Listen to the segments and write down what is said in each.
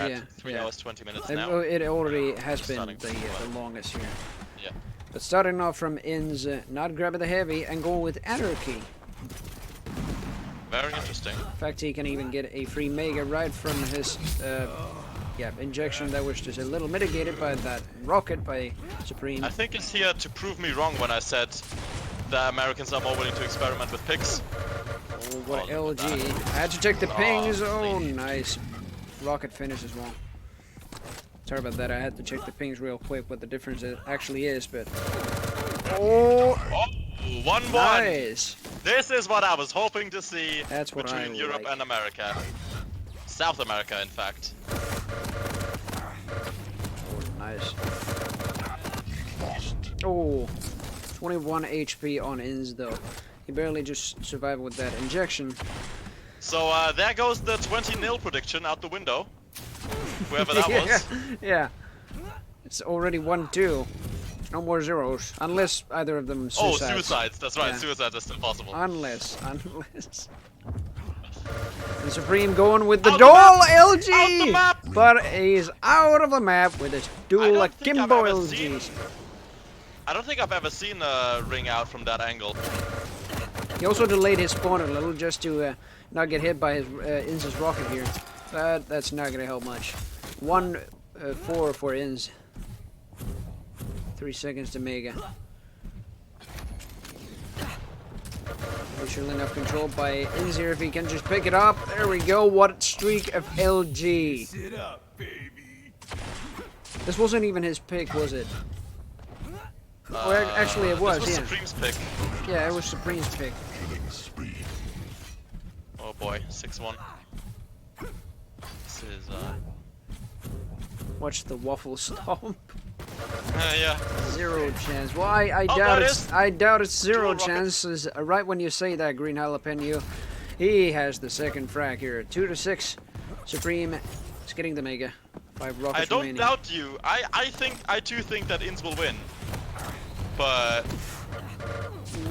at yeah, 3 hours 20 minutes it, now. it already has been Starting the longest here. Yeah. But starting off from Inns, not grabbing the heavy and going with Anarchy. Very interesting. In fact, he can even get a free Mega right from his injection that was just a little mitigated by that rocket by Supreme. I think he's here to prove me wrong when I said the Americans are more willing to experiment with picks. Oh, what LG. I had to check the pings. Oh, nice. Rocket finish as well. Sorry about that. I had to check the pings real quick what the difference actually is, but... Oh! 1-1! Nice! This is what I was hoping to see I between Europe like. and America. South America, in fact. Oh, nice. Oh, 21 HP on Inns though. He barely just survived with that injection. So there goes the 20-0 prediction out the window. Whoever that was. Yeah. It's already 1-2. No more zeros. Unless either of them suicides. Oh, suicides. That's right. Yeah. Suicides are still possible. Unless. And Supreme going with the Duel LG! Out the map! But he's out of the map with his Duel Akimbo LGs. I don't think I've ever seen a ring out from that angle. He also delayed his spawn a little just to not get hit by his Inns' rocket here. But that's not going to help much. 1-4 for Inns. 3 seconds to Mega. Visual enough control by Inns here if he can just pick it up. There we go. What streak of LG. Sit up, baby. This wasn't even his pick, was it? Well, actually it was, this was yeah. Supreme's pick. Yeah, it was Supreme's pick. Oh boy, 6-1. This is Watch the waffle stomp. yeah. 0 chance. Well, I Oh, doubt there it it's. is. I doubt it's 0 Dual rocket. chances. Right when you say that, Green Jalapeno, he has the second frag here. 2-6. Supreme is getting the Mega. 5 rockets I don't remaining. doubt you. I too think that Inns will win. But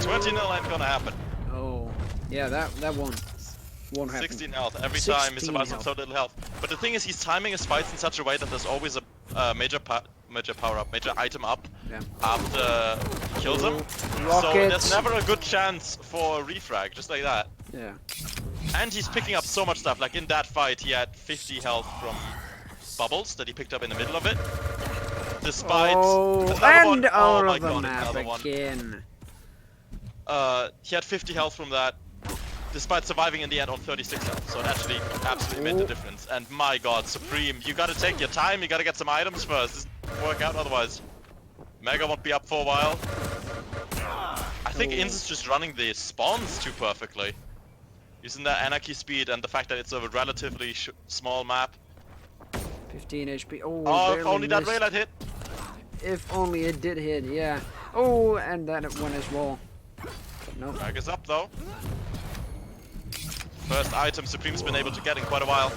20-0 ain't gonna happen. Oh, yeah, that won't happen. 16 health every time he 16 survives on health. so little health. But the thing is, he's timing his fights in such a way that there's always a major power up, major item up Yeah. after he kills him. So Rockets. there's never a good chance for a refrag, just like that. Yeah. And he's picking up so much stuff. Like in that fight, he had 50 health from bubbles that he picked up in the middle of it. Despite another and one. out Oh my of the god, map another one. again. He had 50 health from that, despite surviving in the end on 36 health. So it actually absolutely made the difference. And my god, Supreme, you gotta take your time, you gotta get some items first. This doesn't work out otherwise. Mega won't be up for a while. I think Inns is just running the spawns too perfectly. Using that anarchy speed and the fact that it's a relatively small map. 15 HP. Oh, Oh, if barely only that missed. rail had hit. If only it did hit, yeah. Oh, and that one as well. No. Drag is up though. First item Supreme's been able to get in quite a while.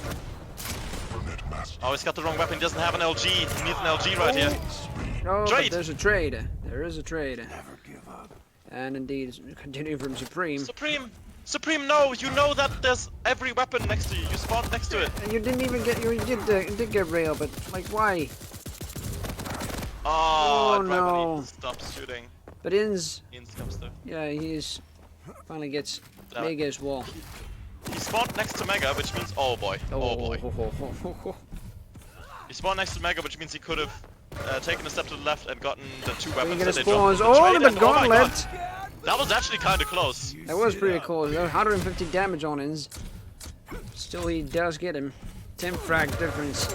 Oh, he's got the wrong weapon. He doesn't have an LG. He needs an LG right here. No, but Trade. there's a trade. There is a trade. Never give up. And indeed, continuing from Supreme. Supreme, no! You know that there's every weapon next to you. You spawned next to it. And you didn't even get. You did get rail, but like why? Oh, right no. when he stops shooting. But Inns, Comes through. yeah, he's finally gets Damn it. Mega as well. He spawned next to Mega, which means oh boy. He spawned next to Mega, which means he could have taken a step to the left and gotten the two weapons that they spawns. dropped. Oh, Trade the and- oh my gauntlet! god. That was actually kind of close. That was pretty cool. 150 damage on Inns. Still, he does get him. 10 frag difference.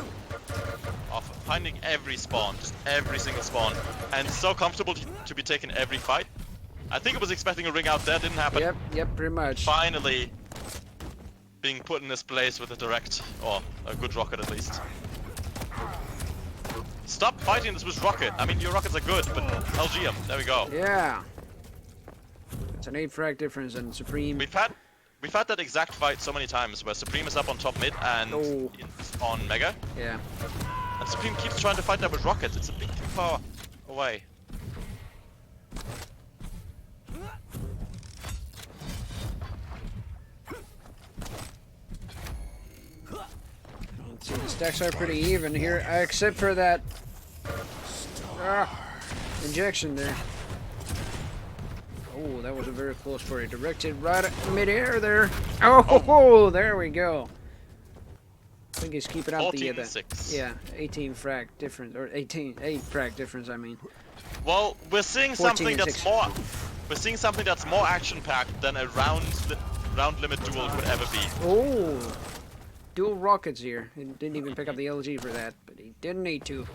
Of finding every spawn, just every single spawn, and so comfortable to be taking every fight. I think I was expecting a ring out there, didn't happen. Yep, pretty much. Finally being put in this place with a direct, or a good rocket at least. Stop fighting this with rocket. I mean, your rockets are good, but LG them. There we go. Yeah. It's an 8 frag difference, and Supreme. We've had that exact fight so many times where Supreme is up on top mid and on Mega. Yeah. And Supreme keeps trying to fight that with rockets. It's a bit too far away. Let's see the Stacks are pretty even here, except for that injection there. Oh, that was a very close for a directed right mid-air there. Oh, there we go. I think he's keeping up the 18 frag difference, or 8 frag difference. I mean. Well, we're seeing something that's more. We're seeing something that's more action-packed than a round limit duel could ever be. Oh, dual rockets here. He didn't even pick up the LG for that, but he didn't need to.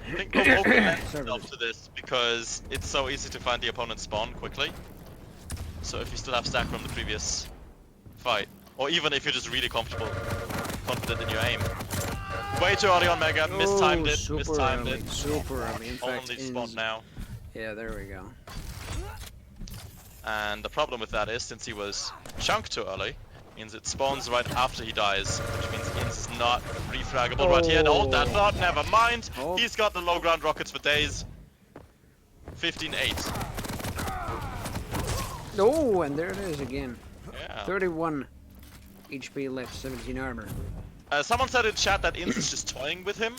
I think Open lends itself to this because it's so easy to find the opponent's spawn quickly. So if you still have stack from the previous fight, or even if you're just really confident in your aim. Way too early on Mega, mistimed it, mistimed it. Super early, in fact. Only spawned now. Yeah, there we go. And the problem with that is, since he was chunked too early, means it spawns right after he dies, which means Ins is not refraggable right here. No, that's not, never mind. He's got the low ground rockets for days. 15-8. Oh, and there it is again. Yeah. 31 HP left, 17 armor. Someone said in chat that Ins is just toying with him.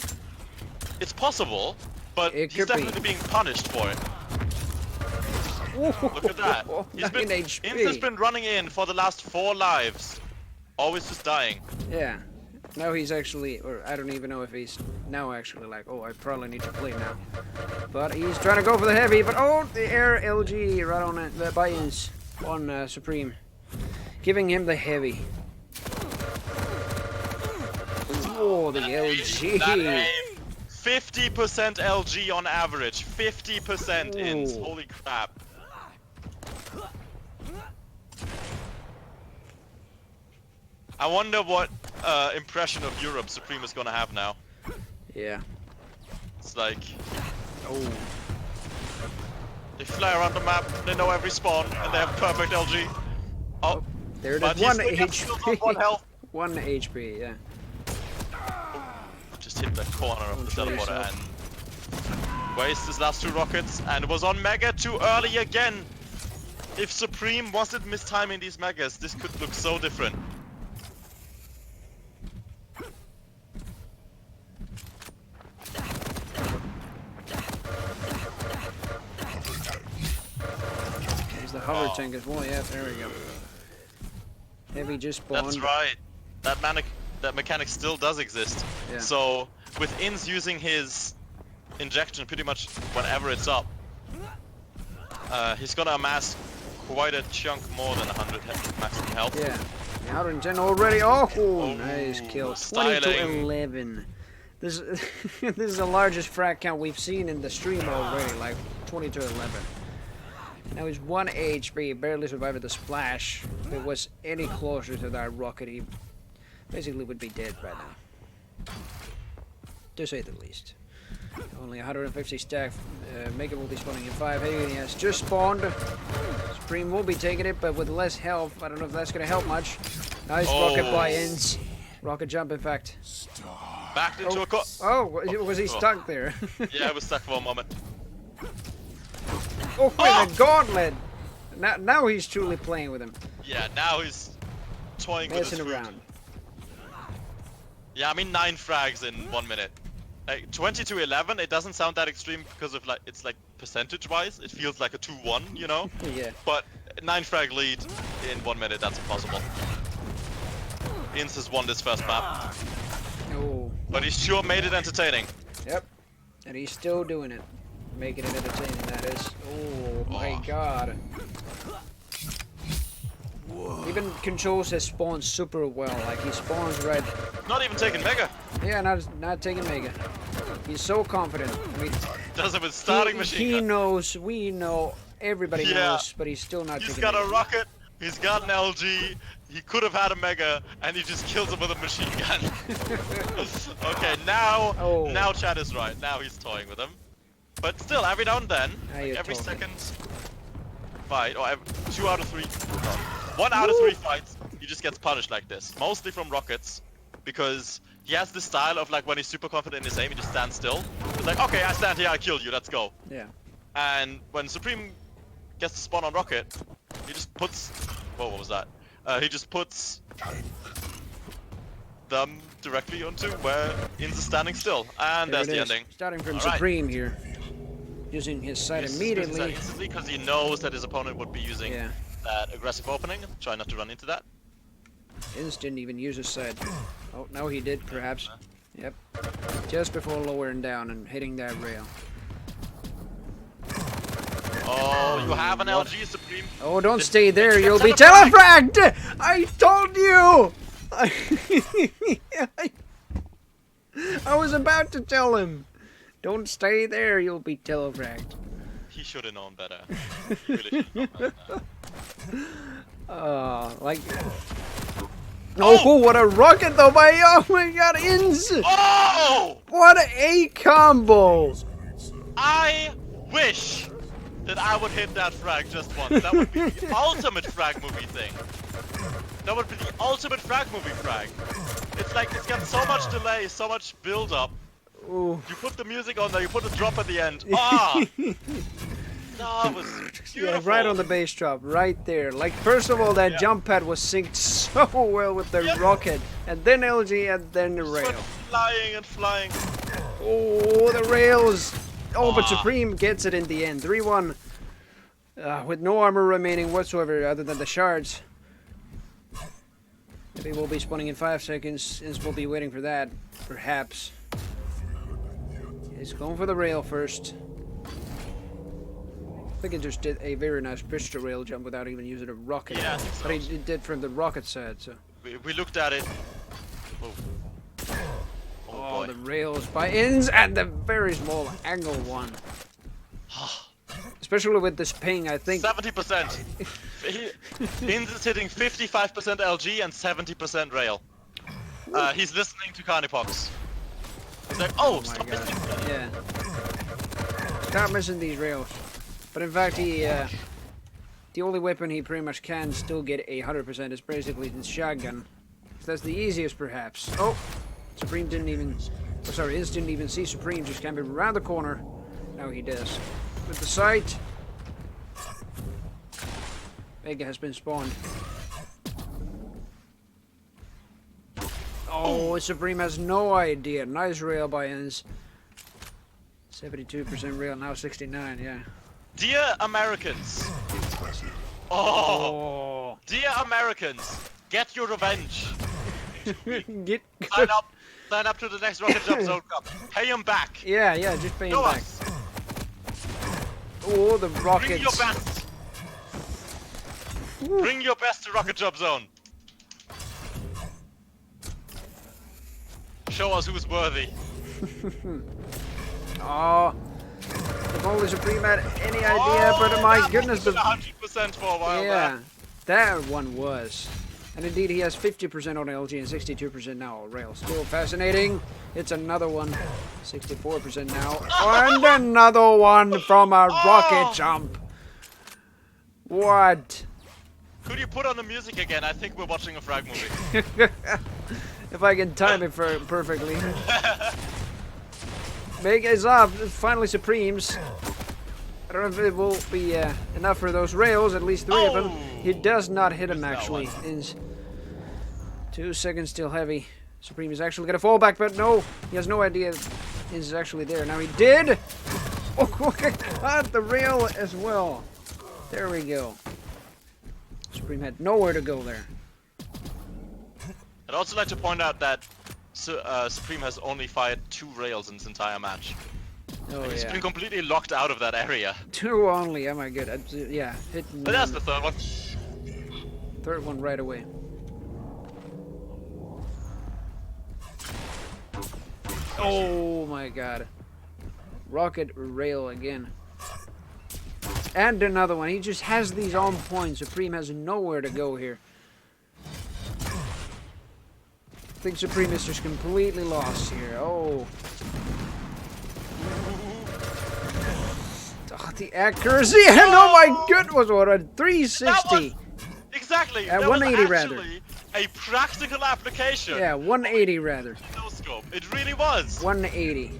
It's possible, but he's definitely being punished for it. Look at that. Ins has been running in for the last 4 lives. Always just dying. Yeah. Now he's actually, or I don't even know if he's now actually like, oh, I probably need to play now. But he's trying to go for the heavy, but oh, the air LG right on it, the buy-ins on Supreme. Giving him the heavy. Oh, the LG. 50% LG on average. 50% Ins. Holy crap. I wonder what impression of Europe Supreme is gonna have now. Yeah. It's like... Oh. They fly around the map, they know every spawn, and they have perfect LG. Oh, there it is. 1 HP. 1 health. 1 HP, yeah. Just hit the corner of the teleporter and waste his last 2 rockets, and was on Mega too early again. If Supreme wasn't mistiming these Megas, this could look so different. There's the hover tank as well, yeah, there we go. Heavy just spawned. That's right. That mechanic still does exist. Yeah. So, with Ins using his injection pretty much whenever it's up, he's gonna amass quite a chunk more than 100 maximum health. Yeah. 110 already. Oh, nice kill. 20 to 11. This is the largest frag count we've seen in the stream already, like 20 to 11. Now he's 1 HP, barely survived the splash. If it was any closer to that rocket, he basically would be dead right now. To say the least. Only 150 stack, Mega will be spawning in 5. Hey, he has just spawned. Supreme will be taking it, but with less health. I don't know if that's gonna help much. Nice rocket buy-ins. Rocket jump, in fact. Backed into a cut. Oh, was he stuck there? Yeah, I was stuck for a moment. Oh, with a gauntlet! Now he's truly playing with him. Yeah, now he's toying with his food. Around. Yeah, I mean 9 frags in 1 minute. Like 20 to 11, it doesn't sound that extreme because of like it's like percentage-wise, it feels like a 2-1, you know? Yeah. But 9 frag lead in 1 minute, that's impossible. Ins has won this first map. Oh. But he sure made it entertaining. Yep. And he's still doing it. Making it entertaining, that is. Oh my god. Whoa. Even controls his spawn super well. Like he spawns right. Not even taking Mega. Yeah, not taking Mega. He's so confident. I mean, does it with starting machine gun. He knows. We know. Everybody knows. But he's still not. He's taking got Mega. a rocket. He's got an LG. He could have had a Mega, and he just kills him with a machine gun. Okay, now Chad is right. Now he's toying with him. But still, every now and then, like every second fight, or 2 out of 3, 1 out of 3 fights, he just gets punished like this. Mostly from rockets, because he has this style of like when he's super confident in his aim, he just stands still. It's like, okay, I stand here, I kill you, let's go. Yeah. And when Supreme gets to spawn on rocket, he just puts... Whoa, what was that? He just puts them directly onto where Inz is standing still. And There there's it the is. ending. Starting from Alright. Supreme here. Using his side immediately. Instantly, because he knows that his opponent would be using Yeah. that aggressive opening. Try not to run into that. Inz didn't even use his side. Oh, no, he did, perhaps. Yep. Just before lowering down and hitting that rail. Oh, you have an LG Supreme. Oh, don't stay there. You'll be telephragged. telefragged! I told you! I was about to tell him. Don't stay there. You'll be telefragged. He should have known better. He really should have known better. Like... Oh, what a rocket though, by oh my god, Inz! Oh! What a combo! I wish that I would hit that frag just once. That would be the ultimate frag movie thing. That would be the ultimate frag movie frag. It's like, it's got so much delay, so much build up. Ooh. You put the music on there, you put the drop at the end. Ah! That was beautiful. Yeah, right on the bass drop, right there. Like, first of all, that jump pad was synced so well with the rocket, and then LG, and then the rail. Flying and flying. Oh, the rails! Oh, but Supreme gets it in the end. 3-1. With no armor remaining whatsoever other than the shards. Maybe we'll be spawning in 5 seconds, since we'll be waiting for that. Perhaps. He's going for the rail first. I think he just did a very nice pistol rail jump without even using a rocket. Yeah, I think so. But he did from the rocket side, so. We looked at it. Oh, Oh, boy. the rails by Inz and the very small angle one. Especially with this ping, I think. 70%. Inz is hitting 55% LG and 70% rail. He's listening to Carnipox. He's like, oh, Oh my stop god. listening. Yeah. Stop missing these rails. But in fact, he, the only weapon he pretty much can still get 100% is basically his shotgun. So that's the easiest, perhaps. Oh! Supreme didn't even... Oh, sorry, Inz didn't even see Supreme just camping around the corner. Now he does. With the sight... Vega has been spawned. Oh, Supreme has no idea. Nice rail by Inz. 72% rail, now 69, yeah. Dear Americans. Oh. Dear Americans, get your revenge. Get... Sign up to the next Rocket Jump Zone Cup. Pay him back. Yeah, just pay him Show back. us. Oh, the Bring rockets. your best. Bring your best to Rocket Jump Zone. Show us who's worthy. Oh, if only Supreme had any idea, but my goodness, the 100% for a while yeah, that one was. And indeed, he has 50% on LG and 62% now on rail. Still fascinating. It's another one. 64% now. And another one from a rocket jump. What? Could you put on the music again? I think we're watching a frag movie. If I can time it perfectly. Big is up. Finally Supremes. I don't know if it will be enough for those rails, at least 3 of them. He does not hit him, actually. Is 2 seconds still heavy. Supreme is actually going to fall back, but no. He has no idea is actually there. Now he did! Oh, got the rail as well. There we go. Supreme had nowhere to go there. I'd also like to point out that Supreme has only fired 2 rails in this entire match. Oh, He's yeah. been completely locked out of that area. 2 only, oh my god. Yeah, hit But that's the third one. third one right away. Oh my god. Rocket rail again. And another one. He just has these on point. Supreme has nowhere to go here. I think Supreme is just completely lost here. Oh. Oh, the accuracy. And oh my goodness, what a 360. Exactly. At that 180 was rather. actually a practical application. Yeah, 180 rather. No scope. It really was. 180.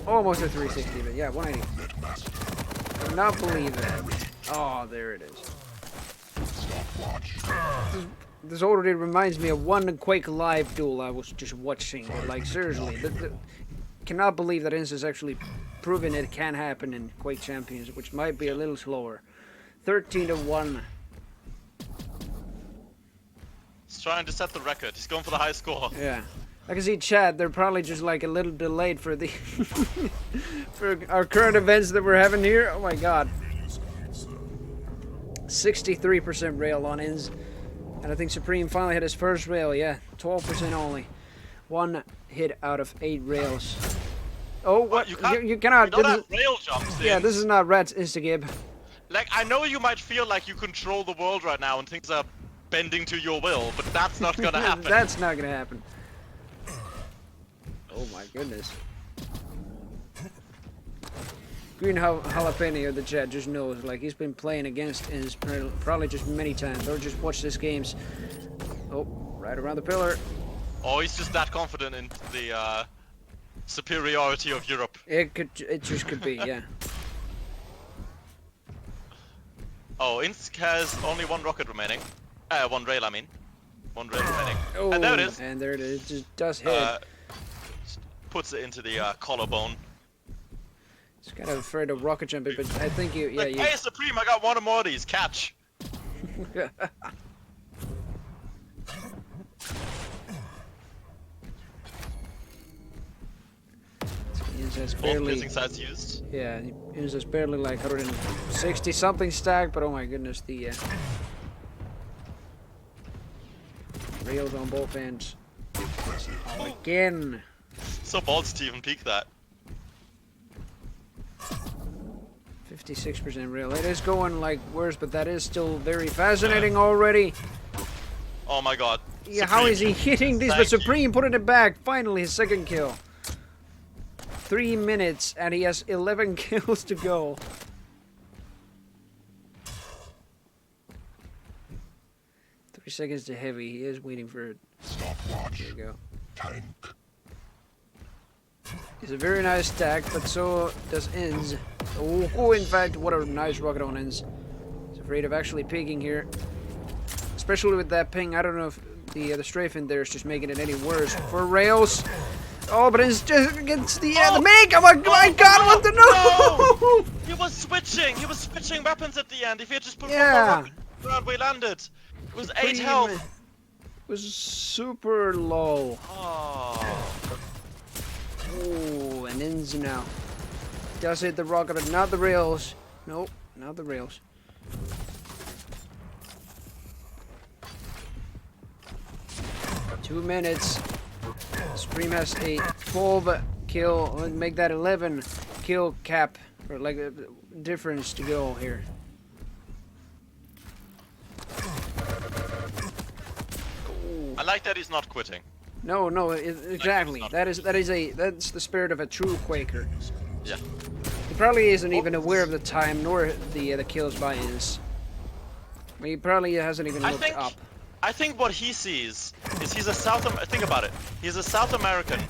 Almost a 360, but yeah, 180. Cannot believe that. Oh, there it is. This already reminds me of one Quake Live duel I was just watching. Like, seriously, cannot believe that Inns has actually proven it can happen in Quake Champions, which might be a little slower. 13-1. He's trying to set the record. He's going for the high score. Yeah. I can see chat, they're probably just like a little delayed for the for our current events that we're having here. Oh my god. 63% rail on Inns. And I think Supreme finally had his first rail, yeah. 12% only. 1 hit out of 8 rails. Oh, what? You cannot. You don't have rail jumps. Yeah, this is not Rat's Instagib. Like, I know you might feel like you control the world right now and things are bending to your will, but that's not gonna happen. That's not gonna happen. Oh my goodness. Green Jalapeno, the chat, just knows, like, he's been playing against Inns probably just many times, or just watched his games. Oh, right around the pillar. Oh, he's just that confident in the superiority of Europe. It just could be, yeah. Oh, Inns has only 1 rocket remaining. 1 rail, I mean. 1 rail remaining. Oh, and there it is. And there it is. It just does hit. Puts it into the collarbone. It's kind of afraid of rocket jumping, but I think you, yeah, like, hey, Supreme, I got 1 or more of these. Catch. Both barely, piercing sights used. Yeah, Inns has barely like 160 something stacked, but oh my goodness, the rails on both ends. Oh, again. So bold to even peek that. 56% rail. It is going like worse, but that is still very fascinating already. Oh my god. Yeah, Supreme. how is he hitting this? But Supreme putting it back. Finally, his 2nd kill. 3 minutes, and he has 11 kills to go. Three seconds to heavy. He is waiting for it. Stopwatch. There you go. Tank. It's a very nice stack, but so does Inns. Oh, in fact, what a nice rocket on Inns. He's afraid of actually peeking here. Especially with that ping. I don't know if the strafe in there is just making it any worse for rails. Oh, but it's just against the make. Oh my god, what the no! He was switching. He was switching weapons at the end. If he had just put one yeah. more round, we landed. It was 8 health. It was super low. Oh. Oh, and Inns now. Does hit the rocket, but not the rails. Nope, not the rails. Two minutes. Supreme has a 12 kill, make that 11 kill cap, or like a difference to go here. I like that he's not quitting. No, exactly. That's the spirit of a true Quaker. Yeah. He probably isn't even aware of the time nor the kills by Inns. I mean, he probably hasn't even looked up. I think what he sees is he's a think about it. He's a South American.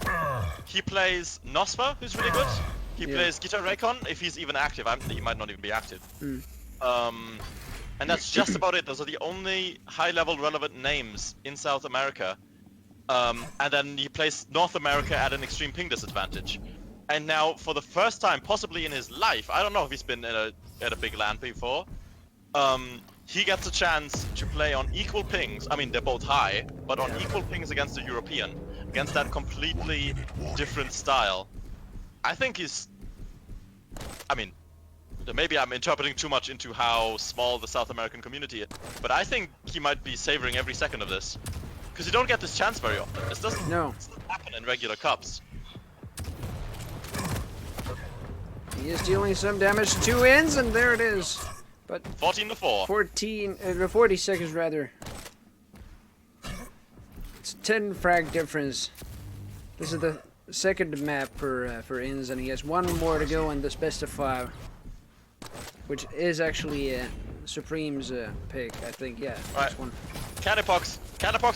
He plays Nosfa, who's really good. He plays Guitar Raycon, if he's even active. He might not even be active. And that's just about it. Those are the only high-level relevant names in South America. And then he plays North America at an extreme ping disadvantage. And now, for the first time, possibly in his life, I don't know if he's been at a big LAN before, he gets a chance to play on equal pings. I mean, they're both high, but on equal pings against a European, against that completely different style. I think he's... I mean, maybe I'm interpreting too much into how small the South American community is, but I think he might be savoring every second of this. Because you don't get this chance very often. This doesn't happen in regular cups. He is dealing some damage to Inns, and there it is. But 14-4. 40 seconds rather. It's 10 frag difference. This is the 2nd map for Inns, and he has 1 more to go in this best of 5, which is actually Supreme's pick, I think. Yeah, right. This one. Catapox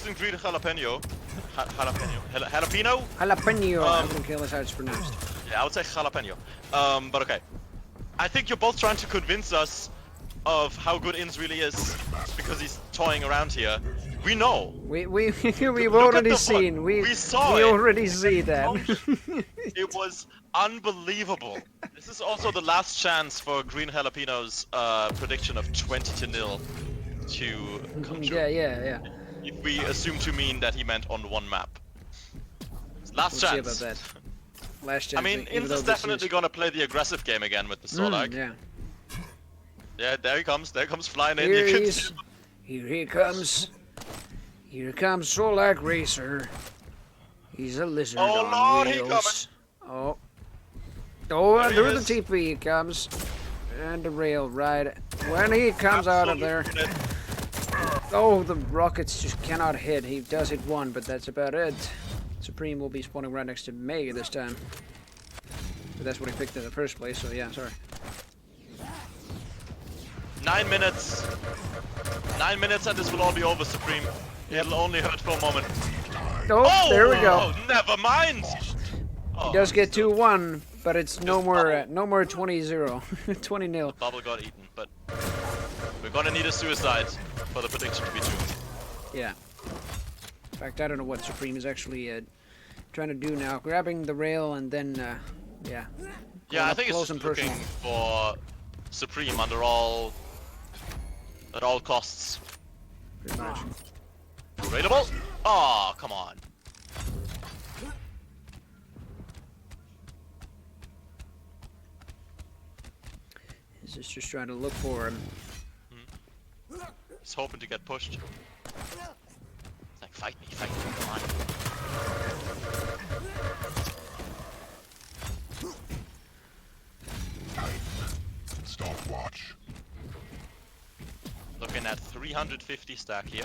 and green jalapeno. Jalapeno? Jalapeno. I don't care how it's pronounced. Yeah, I would say jalapeno. But okay. I think you're both trying to convince us of how good Inns really is because he's toying around here. We know. We've Look at already the seen. We saw we it. already see that. It was unbelievable. This is also the last chance for Green Jalapeno's prediction of 20-0 to come true. Yeah. If we assume to mean that he meant on one map. Last We'll chance. see about that. Last chance. I mean, even Inns though is this definitely gonna play the aggressive game again with the Solag. Yeah. Yeah, there he comes. There comes flying in. Here You can he see is. him. Here he comes. Here comes Solak Racer. He's a lizard Oh, on Lord, he wheels. Oh, There he through the is. TP he comes. And the rail ride. When he comes out of there. Absolute unit. Oh, the rockets just cannot hit. He does hit one, but that's about it. Supreme will be spawning right next to Mega this time. But that's what he picked in the first place, so yeah, sorry. 9 minutes. 9 minutes and this will all be over, Supreme. It'll only hurt for a moment. Oh, there we go. Never mind. He does get 2-1, but it's no more 20-0. 20-0. Bubble got eaten, but we're gonna need a suicide for the prediction to be true. Yeah. In fact, I don't know what Supreme is actually trying to do now. Grabbing the rail and then, yeah. Yeah, I up think it's close just and looking personal. for Supreme at all costs. Pretty much. Raidable? Oh, come on. He's just trying to look for him. He's hoping to get pushed. It's like, fight me, come on. Stopwatch. Looking at 350 stack here.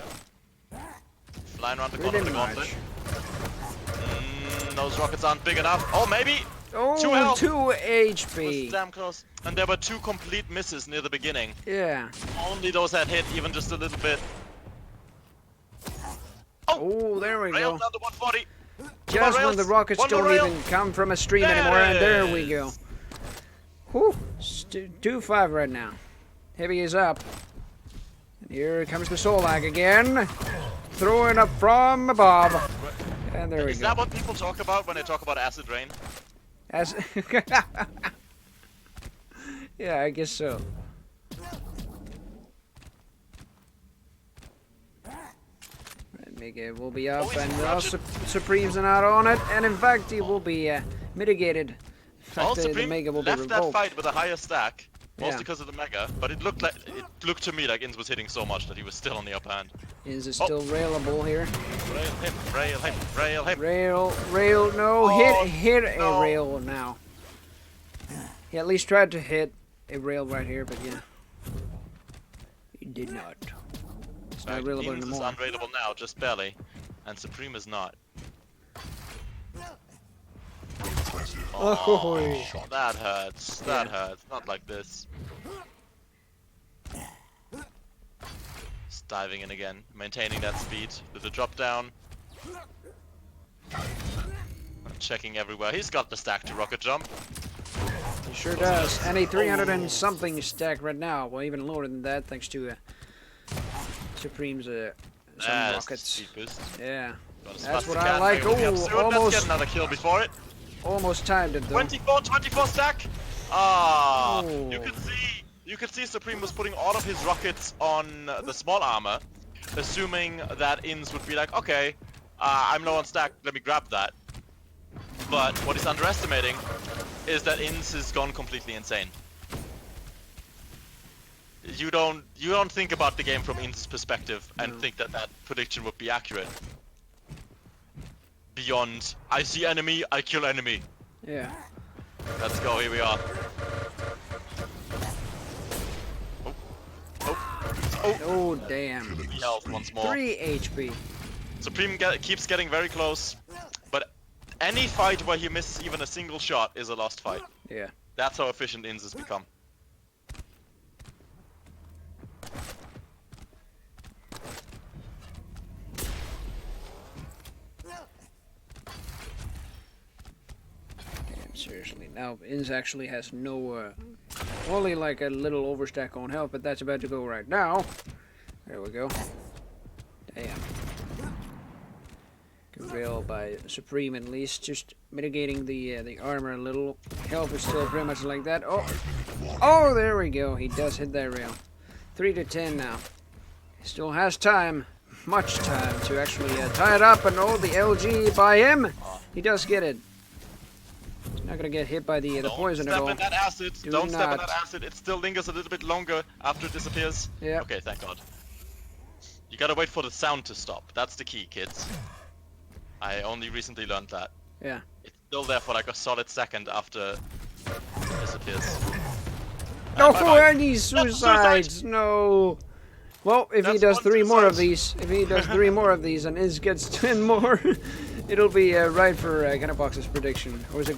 Flying around the corner Pretty of the gauntlet. much. Those rockets aren't big enough. Oh, maybe! Oh, 2 health. 2 Was HP. damn close. And there were 2 complete misses near the beginning. Yeah. Only those had hit even just a little bit. Oh, there we Rail go. down to 140. Just when the rails. rockets One more don't rail. even come from a stream There anymore, it and there we is. go. Whew. 2-5 right now. Heavy is up. And here comes the Solag again. Throwing up from above. And there we Is go. that what people talk about when they talk about acid rain? As yeah, I guess so. Right, Mega will be up, Oh, he's and crouching. Supreme's not on it, and in fact, he will be mitigated. In fact, All the Supreme Mega will be left that revoked. fight with a higher stack, mostly Yeah. because of the Mega, but it looked to me like Inns was hitting so much that he was still on the upper hand. Is it Oh. still railable here? Rail him, rail him, rail him. Rail, no, Oh, hit no. a rail now. He at least tried to hit a rail right here, but yeah. He did not. It's not Right, railable Inns is anymore. unraidable now, just barely, and Supreme is not. Oh, That hurts. That hurts. Not like this. Just diving in again, maintaining that speed with the drop down. Checking everywhere. He's got the stack to rocket jump. he sure does. And a 300 and something stack right now. Well, even lower than that, thanks to Supreme's some That's rockets. speed boost. Yeah, Got as That's fast as what he I can. like. Maybe we'll be up Ooh, soon. Let's almost. get another kill before it. almost timed it though. 24 stack. Ah, Oh. you could see Supreme was putting all of his rockets on the small armor, assuming that Inns would be like, okay, I'm low on stack, let me grab that. But what he's underestimating is that Inns has gone completely insane. You don't think about the game from Inns' perspective and No. think that that prediction would be accurate. Beyond, I see enemy, I kill enemy. Yeah. Let's go, here we are. Oh damn. 3 health once more. 3 HP. Supreme keeps getting very close, but any fight where he misses even a single shot is a lost fight. Yeah. That's how efficient Inns has become. Damn, seriously. Now Inns actually has no Only like a little overstack on health, but that's about to go right now. There we go. Damn. Prevail by Supreme at least, just mitigating the armor a little. Health is still pretty much like that. Oh, there we go. He does hit that rail. 3 to 10 now. He still has time, much time to actually tie it up, and the LG by him. He does get it. He's not gonna get hit by the poison at all. Don't step in that acid. Don't step in that acid. It still lingers a little bit longer after it disappears. Yeah. Okay, thank God. You gotta wait for the sound to stop. That's the key, kids. I only recently learned that. Yeah. It's still there for like a solid second after it disappears. No, Bye for bye. any suicides! No. Well, if he does 3 more of these, and Iz gets 10 more, it'll be right for Gunnerbox's prediction. Or is it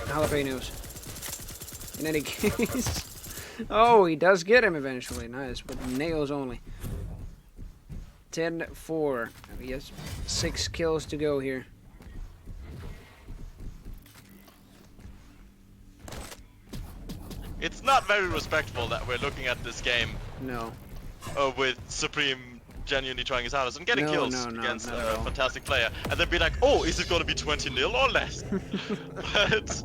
Jalapenos? In any case. Oh, he does get him eventually. Nice, but nails only. 10-4. He has 6 kills to go here. It's not very respectful that we're looking at this game No. with Supreme genuinely trying his hardest and getting kills against not a at all. fantastic player, and then be like, oh, is it gonna be 20-0 or less? But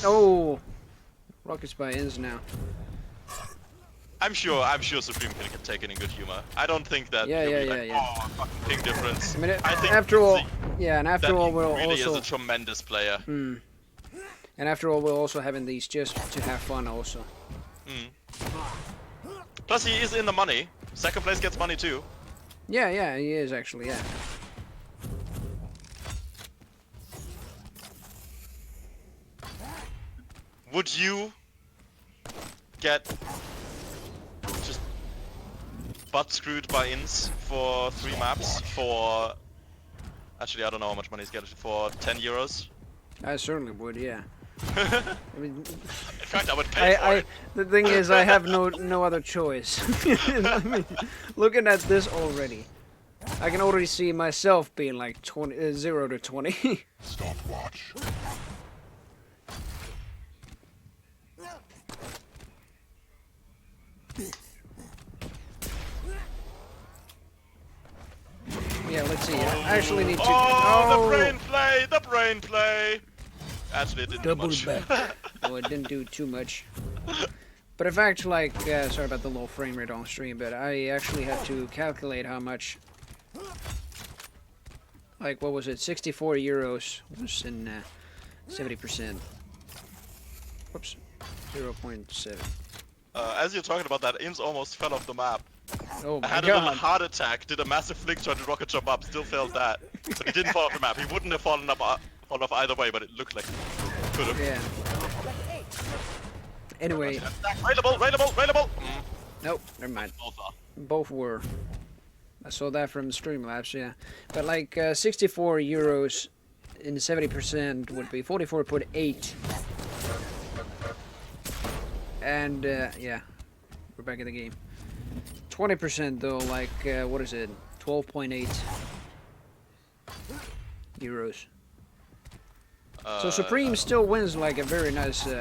Oh. Rockets by Inz now. I'm sure Supreme can take it in good humor. I don't think that Yeah, he'll yeah, be yeah, like, yeah. oh, fucking big difference. I mean, I think after all, that yeah, and after he all, we'll really also, is a tremendous player. and after all, we're also having these just to have fun, also. Plus, he is in the money. Second place gets money too. Yeah, yeah, he is actually, yeah. Would you get just butt screwed by Ins for 3 maps for... Actually, I don't know how much money he's getting for 10 euros. I certainly would, yeah. I mean, In fact, I would pay for it. the thing is, I have no other choice. I mean, looking at this already, I can already see myself being like 0 to 20. Stopwatch. Yeah, let's see. I actually need to. Oh, the brain play! Actually, it didn't do Double much. back. Oh, it didn't do too much. But in fact, like, sorry about the low frame rate on stream, but I actually had to calculate how much. Like, what was it? 64 euros was in 70%. Whoops. 0.7. As you're talking about that, Ins almost fell off the map. Oh I my had a little god. heart attack, did a massive flick, tried to rocket jump up, still failed that. But he didn't fall off the map. He wouldn't have fallen off either way, but it looked like he could have. Yeah. Anyway, Railable! nope, never mind. Both are. Both were. I saw that from Streamlabs, yeah. But like 64 euros in 70% would be 44.8. And yeah, we're back in the game. 20% though, like what is it? 12.8 euros. So Supreme still wins like a very nice. He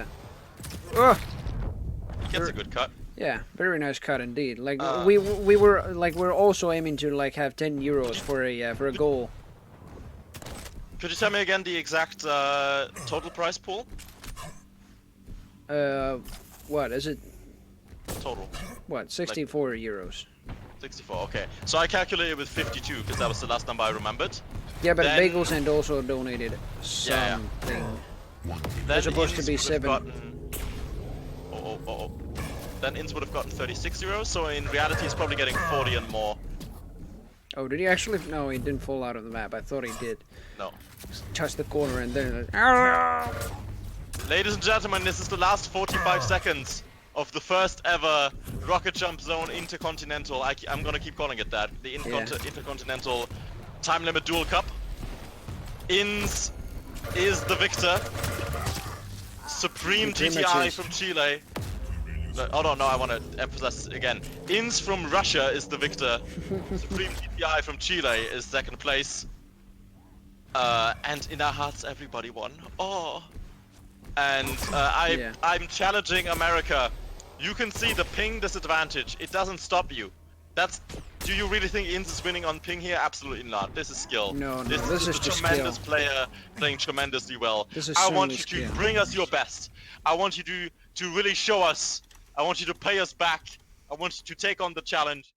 gets a good cut. Yeah, very nice cut indeed. Like we were like we're also aiming to like have 10 euros for a goal. Could you tell me again the exact total prize pool? What is it? Total. What? 64 euros. 64, okay. So I calculated with 52, because that was the last number I remembered. Yeah, but Then- Bagels and also donated Yeah. something. Then They're supposed to Ins be would have 7. gotten- Then Ins would have gotten 36 euros, so in reality he's probably getting 40 and more. Oh, did he actually? No, he didn't fall out of the map. I thought he did. No. Touch the corner and then. Ladies and gentlemen, this is the last 45 seconds of the first ever rocket jump zone intercontinental. I'm gonna keep calling it that. The intercontinental time limit duel cup. Ins is the victor. Supreme Pretty much GTI is. from Chile. Oh no, I want to emphasize again. Ins from Russia is the victor. Supreme GTI from Chile is second place. And in our hearts, everybody won. Oh. And Yeah. I'm challenging America. You can see the ping disadvantage. It doesn't stop you. Do you really think Inns is winning on ping here? Absolutely not. This is skill. No, This is is a just tremendous skill. player playing tremendously well. This is I certainly want you to skill. bring us your best. I want you to really show us. I want you to pay us back. I want you to take on the challenge.